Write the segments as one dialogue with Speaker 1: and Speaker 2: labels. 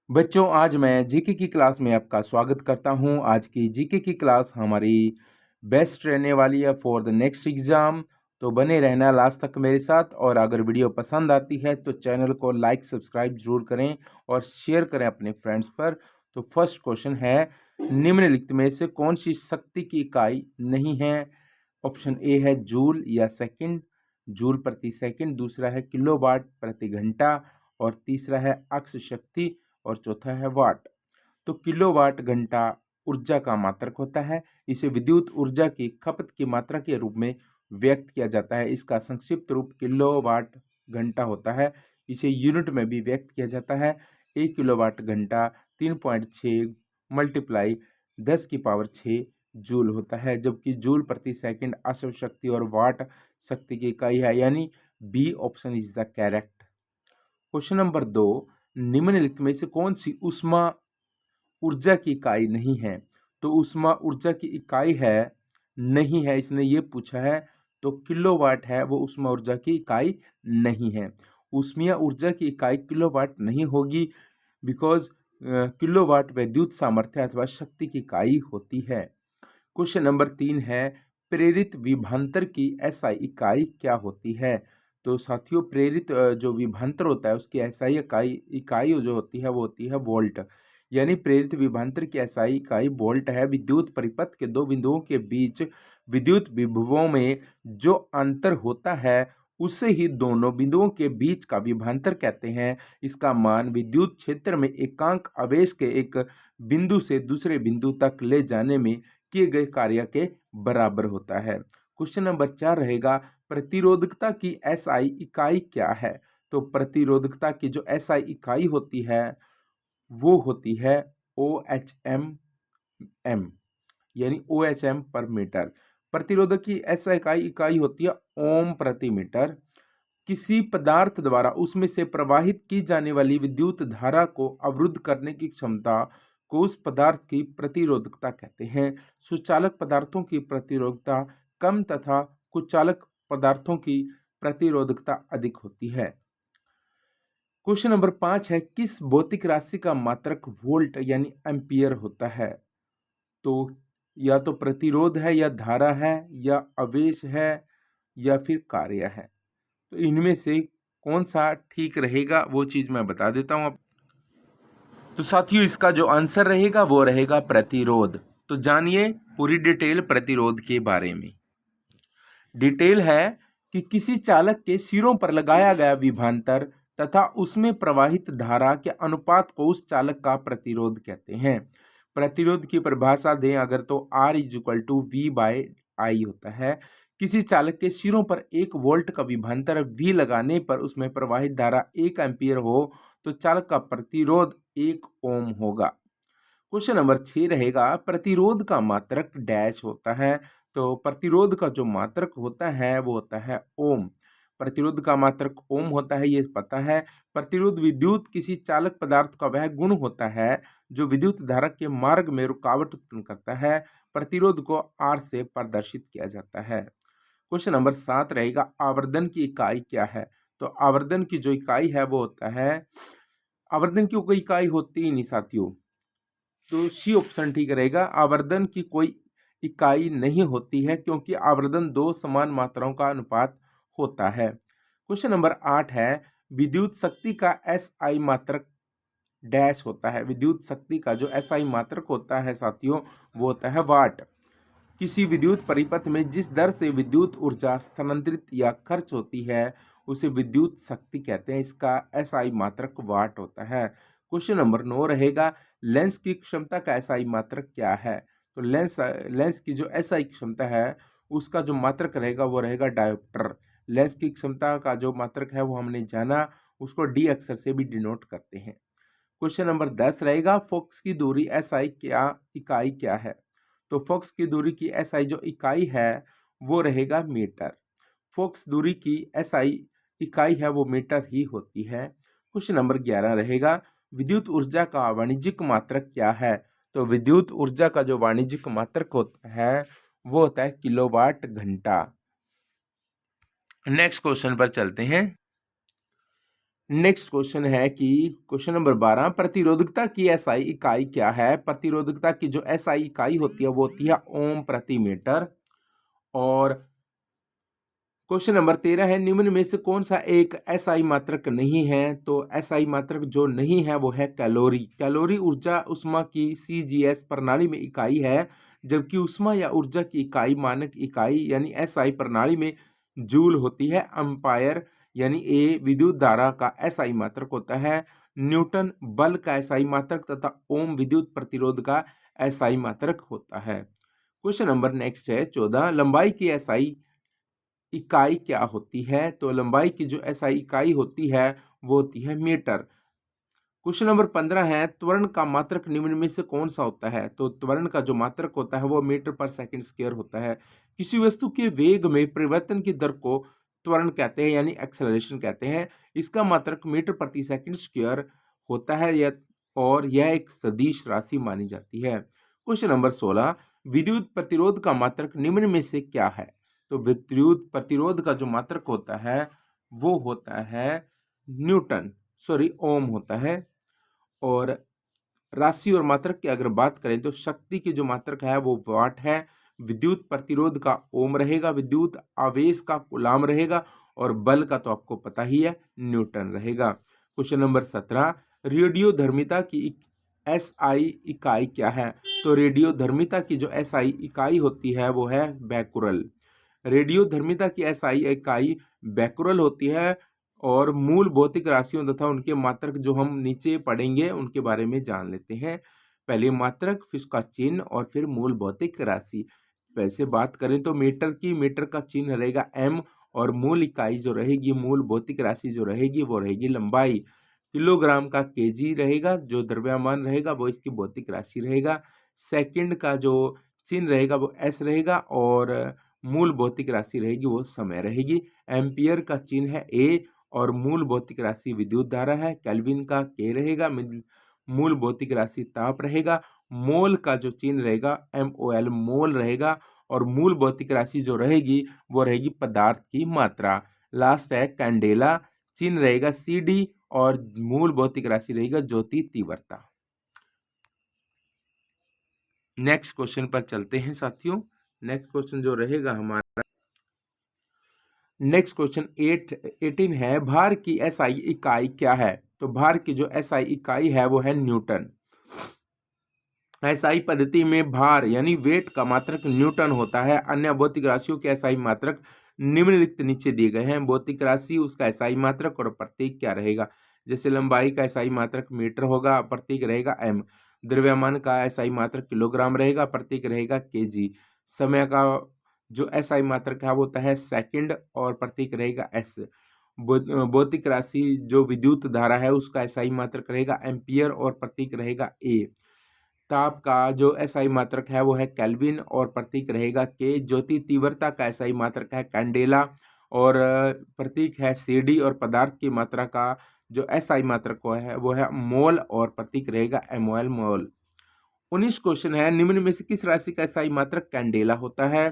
Speaker 1: बच्चों, आज मैं जीके की क्लास में आपका स्वागत करता हूं। आज की जीके की क्लास हमारी बेस्ट रहने वाली है फॉर द नेक्स्ट एग्ज़ाम। तो बने रहना लास्ट तक मेरे साथ। और अगर वीडियो पसंद आती है तो चैनल को लाइक सब्सक्राइब जरूर करें और शेयर करें अपने फ्रेंड्स पर। तो फर्स्ट क्वेश्चन है, निम्नलिखित में से कौन सी शक्ति की इकाई नहीं है? ऑप्शन ए है जूल या सेकंड, जूल प्रति सेकंड। दूसरा है किलोवाट प्रति घंटा और तीसरा है अक्ष शक्ति और चौथा है वाट। तो किलोवाट घंटा ऊर्जा का मात्रक होता है। इसे विद्युत ऊर्जा की खपत की मात्रा के रूप में व्यक्त किया जाता है। इसका संक्षिप्त रूप किलोवाट घंटा होता है। इसे यूनिट में भी व्यक्त किया जाता है। 1 किलोवाट घंटा 3.6 मल्टीप्लाई 10 की पावर 6 जूल होता है, जबकि जूल प्रति सेकंड अश्व शक्ति और वाट शक्ति की इकाई है, यानी B option is the correct. Question number 2, निम्नलिखित में से कौन सी ऊष्मा ऊर्जा की इकाई नहीं है? तो ऊष्मा ऊर्जा की इकाई है नहीं है, इसने ये पूछा है। तो किलोवाट है वो ऊष्मा ऊर्जा की इकाई नहीं है। ऊष्मीय ऊर्जा की इकाई किलोवाट नहीं होगी, बिकॉज किलोवाट विद्युत सामर्थ्य अथवा शक्ति की इकाई होती है। क्वेश्चन नंबर 3 है, प्रेरित विभवांतर की एसआई इकाई क्या होती है? तो साथियों, प्रेरित जो विभवांतर होता है उसकी एसआई इकाई जो होती है वो होती है वोल्ट। यानी प्रेरित विभवांतर की एसआई इकाई वोल्ट है। विद्युत परिपथ के दो बिंदुओं के बीच विद्युत विभवों में जो अंतर होता है उसे ही दोनों बिंदुओं के बीच का विभवांतर कहते हैं। इसका मान विद्युत क्षेत्र में एकांक आवेश के एक बिंदु से दूसरे बिंदु तक ले जाने में किए गए कार्य के बराबर होता है। क्वेश्चन नंबर 4 रहेगा, प्रतिरोधकता की एसआई इकाई क्या है? तो प्रतिरोधकता की जो एसआई इकाई होती है वो होती है OHM एम, यानी OHM पर मीटर। प्रतिरोधक की एसआई इकाई होती है ओम प्रति मीटर। किसी पदार्थ द्वारा उसमें से प्रवाहित की जाने वाली विद्युत धारा को अवरुद्ध करने की क्षमता को उस पदार्थ की प्रतिरोधकता कहते हैं। सुचालक पदार्थों की प्रतिरोधकता कम तथा कुचालक पदार्थों की प्रतिरोधकता अधिक होती है। क्वेश्चन नंबर 5 है, किस भौतिक राशि का मात्रक वोल्ट यानी एम्पियर होता है? तो या तो प्रतिरोध है या धारा है या आवेश है या फिर कार्य है। तो इनमें से कौन सा ठीक रहेगा वो चीज मैं बता देता हूं अब। तो साथियों, इसका जो आंसर रहेगा वो रहेगा प्रतिरोध। तो जानिए पूरी डिटेल प्रतिरोध के बारे में। डिटेल है कि किसी चालक के सिरों पर लगाया गया विभवांतर तथा उसमें प्रवाहित धारा के अनुपात को उस चालक का प्रतिरोध कहते हैं। प्रतिरोध की परिभाषा दें अगर तो R = V/I होता है। किसी चालक के सिरों पर 1 वोल्ट का विभवांतर V लगाने पर उसमें प्रवाहित धारा 1 एम्पीयर हो तो चालक का प्रतिरोध 1 ओम होगा। क्वेश्चन नंबर 6 रहेगा, प्रतिरोध का मात्रक डैश होता है। तो प्रतिरोध का जो मात्रक होता है वो होता है ओम। प्रतिरोध का मात्रक ओम होता है, ये पता है। प्रतिरोध विद्युत किसी चालक पदार्थ का वह गुण होता है जो विद्युत धारा के मार्ग में रुकावट उत्पन्न करता है। प्रतिरोध को R से प्रदर्शित किया जाता है। क्वेश्चन नंबर 7 रहेगा, आवर्धन की इकाई क्या है? तो आवर्धन की जो इकाई है वो होता है, आवर्धन की कोई इकाई होती ही नहीं साथियों, तो सी ऑप्शन ठीक रहेगा। आवर्धन की कोई इकाई नहीं होती है क्योंकि आवर्धन 2 समान मात्राओं का अनुपात होता है। क्वेश्चन नंबर 8 है, विद्युत शक्ति का एसआई मात्रक डैश होता है। विद्युत शक्ति का जो एसआई मात्रक होता है साथियों वो होता है वाट। किसी विद्युत परिपथ में जिस दर से विद्युत ऊर्जा स्थानांतरित या खर्च होती है उसे विद्युत शक्ति कहते हैं। इसका एसआई मात्रक वाट होता है। क्वेश्चन नंबर 9 रहेगा, लेंस की क्षमता का एसआई मात्रक क्या है? तो लेंस की जो एसआई क्षमता है उसका जो मात्रक रहेगा वो रहेगा डायोप्टर। लेंस की क्षमता का जो मात्रक है वो हमने जाना, उसको डी अक्षर से भी डिनोट करते हैं। क्वेश्चन नंबर 10 रहेगा, फोकस की दूरी एसआई इकाई क्या है? तो फोकस की दूरी की एसआई जो इकाई है वो रहेगा मीटर। फोकस दूरी की एसआई इकाई है वो मीटर ही होती है। क्वेश्चन नंबर 11 रहेगा, विद्युत ऊर्जा का वाणिज्यिक मात्रक क्या है? तो विद्युत ऊर्जा का जो वाणिज्यिक मात्रक होता है वो होता है किलोवाट घंटा। नेक्स्ट क्वेश्चन पर चलते हैं। नेक्स्ट क्वेश्चन है कि क्वेश्चन नंबर 12, प्रतिरोधकता की एसआई इकाई क्या है? प्रतिरोधकता की जो एसआई इकाई होती है वो होती है ओम प्रति मीटर। और क्वेश्चन नंबर 13 है, निम्न में से कौन सा एक एसआई मात्रक नहीं है? तो एसआई मात्रक जो नहीं है वो है कैलोरी। कैलोरी ऊर्जा उष्मा की सीजीएस प्रणाली में इकाई है, जबकि उष्मा या ऊर्जा की इकाई मानक इकाई यानी एसआई प्रणाली में जूल होती है। एम्पायर यानी ए विद्युत धारा का एसआई मात्रक होता है। न्यूटन बल का एसआई मात्रक तथा ओम विद्युत प्रतिरोध का एसआई मात्रक होता है। क्वेश्चन नंबर नेक्स्ट है 14, लंबाई की एसआई इकाई क्या होती है? तो लंबाई की जो एसआई इकाई होती है वो होती है मीटर। क्वेश्चन नंबर 15 है, त्वरण का मात्रक निम्न में से कौन सा होता है? तो त्वरण का जो मात्रक होता है वो मीटर पर सेकंड स्क्वायर होता है। किसी वस्तु के वेग में परिवर्तन की दर को त्वरण कहते हैं यानी एक्सेलरेशन कहते हैं। इसका मात्रक मीटर प्रति सेकंड स्क्वायर होता है और यह एक सदिश राशि मानी जाती है। क्वेश्चन नंबर 16, विद्युत प्रतिरोध का मात्रक निम्न में से क्या है? तो विद्युत प्रतिरोध का जो मात्रक होता है वो होता है ओम होता है। और राशि और मात्रक की अगर बात करें तो शक्ति की जो मात्रक है वो वाट है, विद्युत प्रतिरोध का ओम रहेगा, विद्युत आवेश का कूलाम रहेगा और बल का तो आपको पता ही है न्यूटन रहेगा। क्वेश्चन नंबर 17, रेडियोधर्मिता की एसआई इकाई क्या है? तो रेडियोधर्मिता की जो एसआई इकाई होती है वो है बैकुरल। रेडियोधर्मिता की एसआई इकाई बैकुरल होती है। और मूल भौतिक राशियों तथा उनके मात्रक जो हम नीचे पढ़ेंगे उनके बारे में जान लेते हैं। पहले मात्रक, फिर उसका चिन्ह और फिर मूल भौतिक राशि। वैसे बात करें तो मीटर का चिन्ह रहेगा एम और मूल इकाई जो रहेगी, मूल भौतिक राशि जो रहेगी वो रहेगी लंबाई। किलोग्राम का केजी रहेगा, जो द्रव्यमान रहेगा वो इसकी भौतिक राशि रहेगा। सेकंड का जो चिन्ह रहेगा वो एस रहेगा और मूल भौतिक राशि रहेगी वो समय रहेगी। एम्पियर का चिन्ह है ए और मूल भौतिक राशि विद्युत धारा है। केल्विन का के रहेगा, मूल भौतिक राशि ताप रहेगा। मोल का जो चिन्ह रहेगा MOL मोल रहेगा और मूल भौतिक राशि जो रहेगी वो रहेगी पदार्थ की मात्रा। लास्ट है कैंडेला, चिन्ह रहेगा CD और मूल भौतिक राशि रहेगा ज्योति तीव्रता। नेक्स्ट क्वेश्चन पर चलते हैं साथियों। नेक्स्ट क्वेश्चन जो रहेगा हमारा, नेक्स्ट क्वेश्चन 18 है, भार की एसआई इकाई क्या है? तो भार की जो एसआई इकाई है वो है न्यूटन। एसआई पद्धति में भार यानी वेट का मात्रक न्यूटन होता है। अन्य भौतिक राशियों के एसआई मात्रक निम्नलिखित नीचे दिए गए हैं। भौतिक राशि, उसका एसआई मात्रक और प्रतीक क्या रहेगा? जैसे लंबाई का एसआई मात्रक मीटर होगा, प्रतीक रहेगा m। द्रव्यमान का एसआई मात्रक किलोग्राम रहेगा, प्रतीक रहेगा kg। समय का जो एसआई मात्रक है वो होता है सेकंड और प्रतीक रहेगा s। भौतिक राशि जो विद्युत धारा है उसका एसआई मात्रक रहेगा एम्पियर और प्रतीक रहेगा a। ताप का जो एसआई मात्रक है वो है केल्विन और प्रतीक रहेगा के। ज्योति तीव्रता का एसआई मात्रक है कैंडेला और प्रतीक है CD और पदार्थ की मात्रा का जो एसआई मात्रक वो है मोल और प्रतीक रहेगा MOL मोल। 19 क्वेश्चन है, निम्न में से किस राशि का एसआई मात्रक कैंडेला होता है?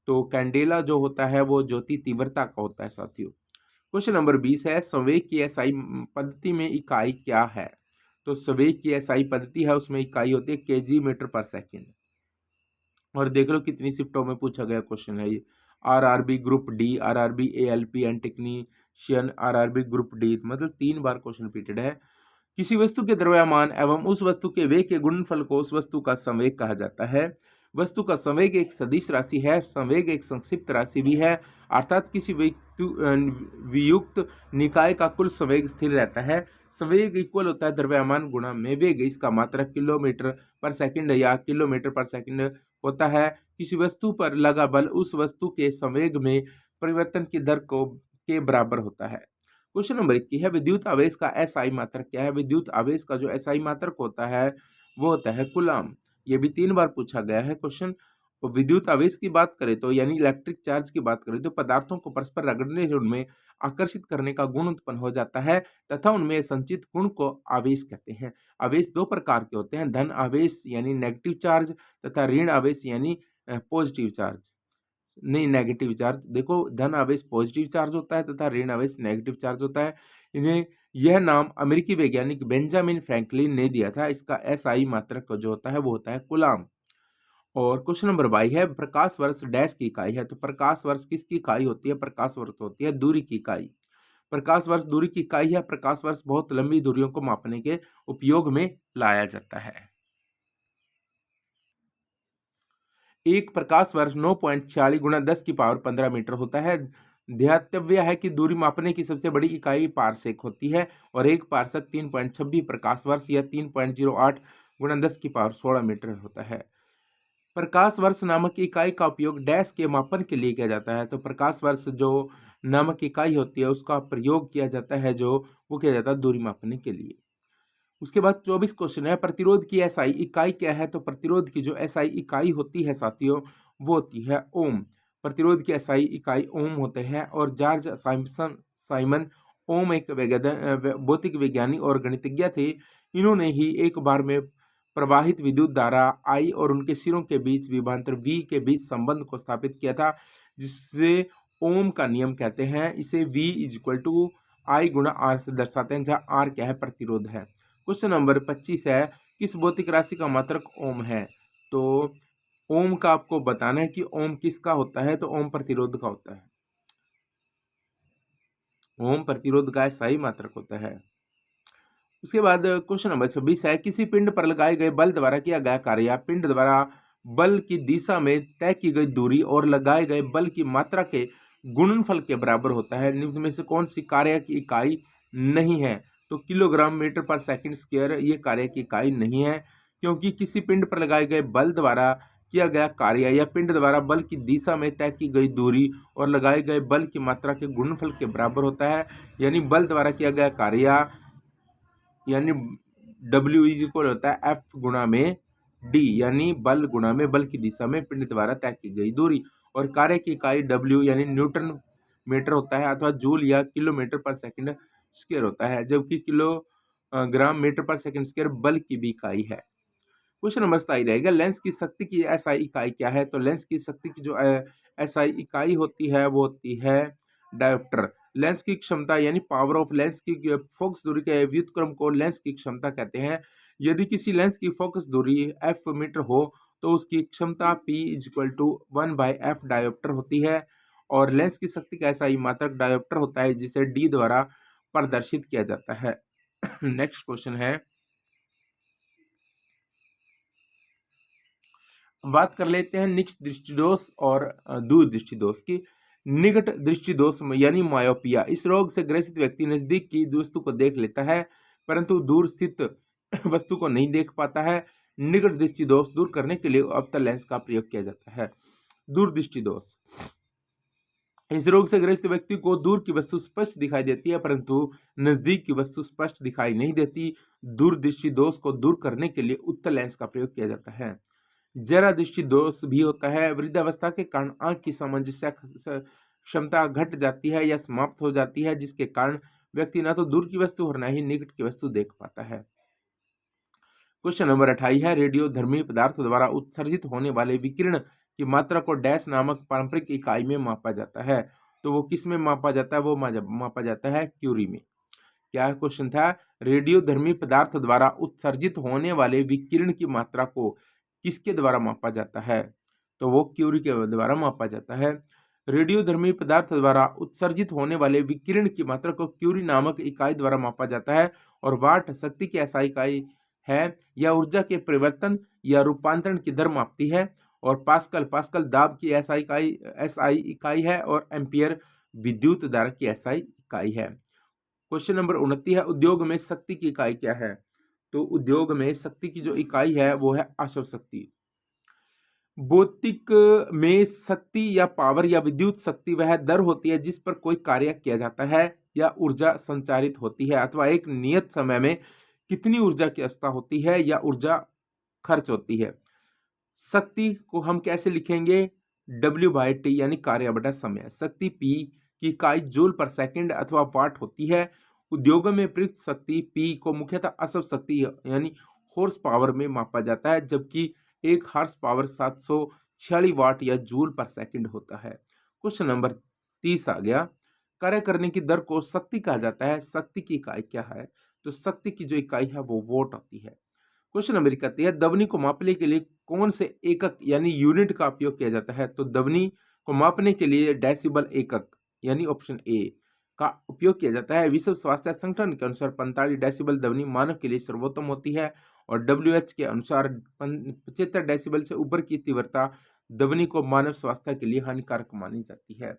Speaker 1: तो कैंडेला जो होता है वो ज्योति तीव्रता का होता है साथियों। क्वेश्चन नंबर 20 है, संवेग की एसआई पद्धति में इकाई क्या है? तो संवेग की एसआई पद्धति है उसमें इकाई होती है kg मीटर पर सेकंड। और देख लो कितनी शिफ्टों में पूछा गया क्वेश्चन है ये। RRB group D, RRB ALP and technician, RRB group D, मतलब 3 बार क्वेश्चन रिपीटेड है। किसी वस्तु के द्रव्यमान एवं उस वस्तु के वेग के गुणनफल को उस वस्तु का संवेग कहा जाता है। वस्तु का संवेग एक सदिश राशि है। संवेग एक संक्षिप्त राशि भी है, अर्थात किसी वियुक्त निकाय का कुल संवेग स्थिर रहता है। संवेग इक्वल होता है द्रव्यमान गुणा में वेग। इसका मात्रक किलोमीटर पर सेकंड या किलोमीटर पर सेकंड होता है। किसी वस्तु पर लगा बल उस वस्तु के संवेग में परिवर्तन की दर को के बराबर होता है। क्वेश्चन नंबर 21 है, विद्युत आवेश का एसआई मात्रक क्या है? विद्युत आवेश का जो एसआई मात्रक होता है वो होता है कूलाम। ये भी 3 बार पूछा गया है क्वेश्चन। तो विद्युत आवेश की बात करें तो यानी इलेक्ट्रिक चार्ज की बात करें तो पदार्थों को परस्पर रगड़ने से उनमें आकर्षित करने का गुण उत्पन्न हो जाता है तथा उनमें संचित गुण को आवेश कहते हैं। आवेश 2 प्रकार के होते हैं, धन आवेश यानी नेगेटिव चार्ज तथा ऋण आवेश यानी पॉजिटिव चार्ज। नहीं, नेगेटिव चार्ज। देखो, धन आवेश पॉजिटिव चार्ज होता है तथा ऋण आवेश नेगेटिव चार्ज होता है। इन्हें यह नाम अमेरिकी वैज्ञानिक बेंजामिन फ्रैंकलिन ने दिया था। इसका एसआई मात्रक जो होता है वो होता है कूलाम। और क्वेश्चन नंबर 22 है, प्रकाश वर्ष डैश की इकाई है। तो प्रकाश वर्ष किसकी इकाई होती है? प्रकाश वर्ष होती है दूरी की इकाई। प्रकाश वर्ष दूरी की इकाई है। प्रकाश वर्ष बहुत लंबी दूरियों को मापने के उपयोग में लाया जाता है। एक प्रकाश वर्ष 9.46 गुणा 10 की पावर 15 मीटर होता है। ध्यातव्य है कि दूरी मापने की सबसे बड़ी इकाई पारसेक होती है और एक पारसेक 3.26 प्रकाश वर्ष या 3.08 गुणा 10 की पावर 16 मीटर होता है। प्रकाश वर्ष नामक इकाई का उपयोग डैश के मापन के लिए किया जाता है। तो प्रकाश वर्ष जो नामक इकाई होती है उसका प्रयोग किया जाता है, जो वो किया जाता है दूरी मापने के लिए। उसके बाद 24 क्वेश्चन है, प्रतिरोध की एसआई इकाई क्या है? तो प्रतिरोध की जो एसआई इकाई होती है साथियों वो होती है ओम। प्रतिरोध की एसआई इकाई ओम होते हैं। और जॉर्ज साइमन ओम एक भौतिक विज्ञानी और गणितज्ञ थे। इन्होंने ही एक बार में प्रवाहित विद्युत धारा आई और उनके सिरों के बीच विभवांतर V के बीच संबंध को स्थापित किया था, जिससे ओम का नियम कहते हैं। इसे V = I गुणा R से दर्शाते हैं, जहाँ R क्या है? प्रतिरोध है। क्वेश्चन नंबर 25 है, किस भौतिक राशि का मात्रक ओम है? तो ओम का आपको बताना है कि ओम किसका होता है। तो ओम प्रतिरोध का होता है। ओम प्रतिरोध का सही मात्रक होता है। उसके बाद क्वेश्चन नंबर 26 है, किसी पिंड पर लगाए गए बल द्वारा किया गया कार्य या पिंड द्वारा बल की दिशा में तय की गई दूरी और लगाए गए बल की मात्रा के गुणनफल के बराबर होता है। निम्न में से कौन सी कार्य की इकाई नहीं है? तो किलोग्राम मीटर पर सेकंड स्क्वायर ये कार्य की इकाई नहीं है, क्योंकि किसी पिंड पर लगाए गए बल द्वारा किया गया कार्य या पिंड द्वारा बल की दिशा में तय की गई दूरी और लगाए गए बल की मात्रा के गुणनफल के बराबर होता है। यानी बल द्वारा किया गया कार्य यानी W = होता है F गुणा में D, यानी बल गुणा में बल की दिशा में पिंड द्वारा तय की गई दूरी। और कार्य की इकाई W यानी न्यूटन मीटर होता है अथवा जूल या किलोमीटर पर सेकंड स्क्वायर होता है, जबकि किलोग्राम मीटर पर सेकंड स्क्वायर बल की भी इकाई है। क्वेश्चन नंबर 27 रहेगा, लेंस की शक्ति की एसआई इकाई क्या है? तो लेंस की शक्ति की जो एसआई इकाई होती है वो होती है डायोप्टर। लेंस की क्षमता यानी पावर ऑफ लेंस की फोकस दूरी के व्युत्क्रम को लेंस की क्षमता कहते हैं। यदि किसी लेंस की फोकस दूरी f मीटर हो तो उसकी क्षमता P = 1/f डायोप्टर होती है। और लेंस की शक्ति का एसआई मात्रक डायोप्टर होता है, जिसे D द्वारा प्रदर्शित किया जाता है। नेक्स्ट क्वेश्चन है, बात कर लेते हैं निकट दृष्टिदोष और दूर दृष्टिदोष की। निकट दृष्टिदोष में यानी मायोपिया, इस रोग से ग्रसित व्यक्ति नजदीक की वस्तु को देख लेता है परंतु दूर स्थित वस्तु को नहीं देख पाता है। निकट दृष्टिदोष दूर करने के लिए अवतल लेंस का प्रयोग किया जाता है। दूर दृष्टिदोष, इस रोग से ग्रसित व्यक्ति को दूर की वस्तु स्पष्ट दिखाई देती है परंतु नजदीक की वस्तु स्पष्ट दिखाई नहीं देती। दूर दृष्टिदोष को दूर करने के लिए उत्तल लेंस का प्रयोग किया जाता है। जरा दृष्टि दोष भी होता है। वृद्धावस्था के कारण आंख की सामंजस्य क्षमता घट जाती है या समाप्त हो जाती है, जिसके कारण व्यक्ति ना तो दूर की वस्तु और ना ही निकट की वस्तु देख पाता है। क्वेश्चन नंबर 28 है, रेडियो धर्मी पदार्थ द्वारा उत्सर्जित होने वाले विकिरण की मात्रा को डैश नामक पारंपरिक इकाई में मापा जाता है। तो वो किस में मापा जाता है? वो मापा जाता है क्यूरी में। क्या क्वेश्चन था? रेडियो धर्मी पदार्थ द्वारा उत्सर्जित होने वाले विकिरण की मात्रा को किसके द्वारा मापा जाता है? तो वो क्यूरी के द्वारा मापा जाता है। रेडियोधर्मी पदार्थ द्वारा उत्सर्जित होने वाले विकिरण की मात्रा को क्यूरी नामक इकाई द्वारा मापा जाता है। और वाट शक्ति की ऐसा इकाई है या ऊर्जा के परिवर्तन या रूपांतरण की दर मापती है। और पास्कल दाब की एसआई इकाई है। और एम्पियर विद्युत धारा की एसआई इकाई है। क्वेश्चन नंबर 29 है, उद्योग में शक्ति की इकाई क्या है? तो उद्योग में शक्ति की जो इकाई है वो है अश्व शक्ति। भौतिक में शक्ति या पावर या विद्युत शक्ति वह दर होती है जिस पर कोई कार्य किया जाता है या ऊर्जा संचारित होती है अथवा एक नियत समय में कितनी ऊर्जा की आवश्यकता होती है या ऊर्जा खर्च होती है। शक्ति को हम कैसे लिखेंगे? W/T यानी कार्य बटा समय। शक्ति P की इकाई जूल पर सेकंड अथवा वाट होती है। उद्योगों में प्रयुक्त शक्ति P को मुख्यतः अश्व शक्ति यानी हॉर्स पावर में मापा जाता है, जबकि एक हॉर्स पावर 746 वाट या जूल पर सेकंड होता है। क्वेश्चन नंबर 30 आ गया, कार्य करने की दर को शक्ति कहा जाता है। शक्ति की इकाई क्या है? तो शक्ति की जो इकाई है वो वोट होती है। क्वेश्चन नंबर 31, ध्वनि को मापने के लिए कौन से एकक यानी यूनिट का उपयोग किया जाता है? तो ध्वनि को मापने के लिए डेसिबल एकक यानी ऑप्शन ए का उपयोग किया जाता है। विश्व स्वास्थ्य संगठन के अनुसार 45 डेसिबल ध्वनि मानव के लिए सर्वोत्तम होती है और WHO के अनुसार 75 डेसिबल से ऊपर की तीव्रता ध्वनि को मानव स्वास्थ्य के लिए हानिकारक मानी जाती है।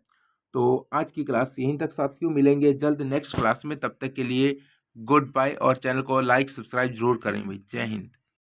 Speaker 1: तो आज की क्लास यहीं तक साथियों, मिलेंगे जल्द नेक्स्ट क्लास में। तब तक के लिए गुड बाय और चैनल को लाइक सब्सक्राइब जरूर करें भाई। जय हिंद।